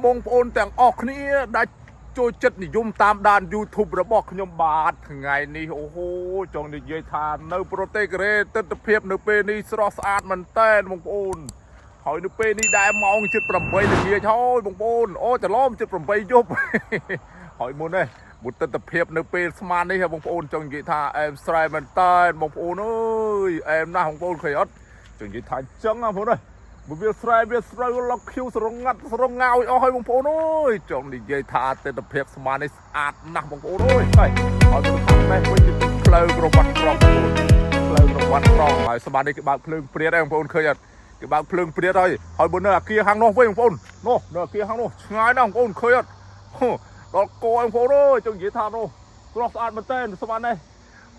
បងប្អូនទាំងអស់គ្នាដែលចូលចិត្តនិយមតាមដាន YouTube របស់ខ្ញុំបាទថ្ងៃនេះអូហូចង់និយាយថានៅប្រទេសកូរ៉េទិដ្ឋភាពនៅពេលនេះស្រស់ស្អាតមែនតើបងប្អូនហើយនៅពេលនេះដែរម៉ោងជិត8ល្ងាចហើយបងប្អូនអូច្រឡំជិត8យប់ហើយមុននេះមុនទិដ្ឋភាពនៅពេលស្មាននេះបងប្អូនចង់និយាយថាអែមស្រែមែនតើបងប្អូនអើយអែមណាស់បងប្អូនឃើញអត់ចង់និយាយថាចឹងណាបងប្អូនអើយវាស្រែវាស្រូវលកឃ្យូស្រងាត់ស្រងាវអស់ហើយបងប្អូនអើយចង់និយាយថាទិដ្ឋភាពស្មាននេះស្អាតណាស់បងប្អូនអើយហើយទៅខាងនេះវិញទៅផ្លូវក្រវ៉ាត់ក្រងបងប្អូនផ្លូវក្រវ៉ាត់ក្រងហើយស្មាននេះគេបើកភ្លើងព្រាតហើយបងប្អូនឃើញអត់គេបើកភ្លើងព្រាតហើយបើនៅអាគារខាងនោះវិញបងប្អូននោះនៅអាគារខាងនោះឆ្ងាយណាស់បងប្អូនឃើញអត់ដល់កោបងប្អូនអើយចង់និយាយថានោះស្រស់ស្អាតមែនតើស្មាននេះ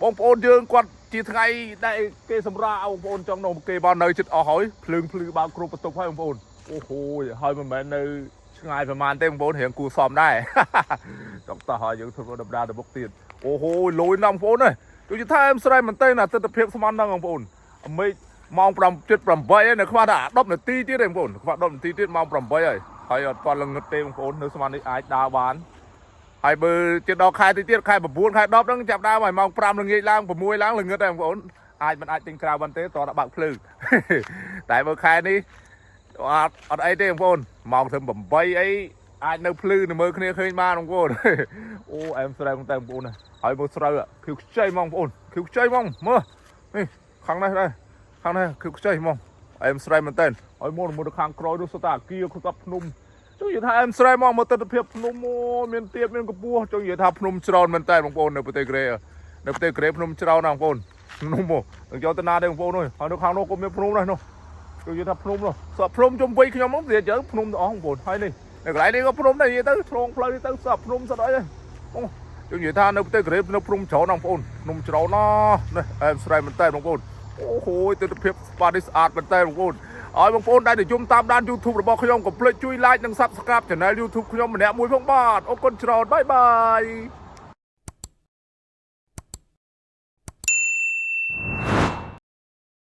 បងប្អូនយើងគាត់ជាថ្ងៃដែលគេសម្រាបងប្អូនចង់នោះគេបាននៅចិត្តអស់ហើយភ្លើងភ្លឺបើកគ្រប់បន្ទប់ហើយបងប្អូនអូហូហើយមិនមែននៅឆ្ងាយប្រហែលទេបងប្អូនរៀងគួរសមដែរចង់តោះហើយយើងធ្វើដំណើរទៅមុខទៀតអូហូលយណាស់បងប្អូនអើយជួយថាអែមស្រែមែនតើទិដ្ឋភាពស្មានហ្នឹងបងប្អូនអមេឃម៉ោង7:08ហើយនៅខ្វះតែ10នាទីទៀតទេបងប្អូនខ្វះ10នាទីទៀតម៉ោង8ហើយអត់ទាន់ល្ងឹតទេបងប្អូននៅស្មាននេះអាចដើរបានហើយបើជិតដល់ខែទីទៀតខែ9ខែ10ហ្នឹងចាប់ដើមហើយម៉ោង5ល្ងាចឡើង6ឡើងល្ងឹតដែរបងប្អូនមិនអាចទិញក្រៅបានទេតោះបើកភ្លើងតែបើខែនេះអត់អីទេបងប្អូនម៉ោងถึง8អីអាចនៅភ្លឺនៅមើលគ្នាឃើញបានបងប្អូនអូអែមស្រែតែបងប្អូនហើយមើលស្រូវខៀវខ្ចីហ្មងបងប្អូនខៀវខ្ចីហ្មងមើលនេះខាងនេះដែរខាងនេះខៀវខ្ចីហ្មងអែមស្រែមែនតើហើយមកទៅខាងក្រោយនោះសុទ្ធតែអាគារខ្សាប់ភ្នំចង់និយាយថាអែមស្រែមកទិដ្ឋភាពភ្នំមានទៀបមានកម្ពស់ចង់និយាយថាភ្នំច្រើនមែនតើបងប្អូននៅប្រទេសកូរ៉េភ្នំច្រើនណាស់បងប្អូនភ្នំមកទៅយកទៅណាទេបងប្អូនហើយនៅខាងនោះក៏មានភ្នំដែរនោះចង់និយាយថាភ្នំនោះសក់ភ្នំជុំវិញខ្ញុំនោះនិយាយទៅភ្នំទាំងអស់បងប្អូនហើយនេះនៅកន្លែងនេះក៏ភ្នំដែរនិយាយទៅឆ្លងផ្លូវទៅសក់ភ្នំស្អីអូចង់និយាយថានៅប្រទេសកូរ៉េនៅភ្នំច្រើនណាស់បងប្អូនភ្នំច្រើនណាស់នេះអែមស្រែមែនតើបងប្អូនអូហូទិដ្ឋភាពស្ប៉ានេះស្អាតមែនតើបងប្អូនឲ្យបងប្អូនដែលនិយមតាមដាន YouTube របស់ខ្ញុំកុំភ្លេចជួយ like និង Subscribe Channel YouTube ខ្ញុំម្នាក់មួយផងបាទអរគុណច្រើនបាយបាយ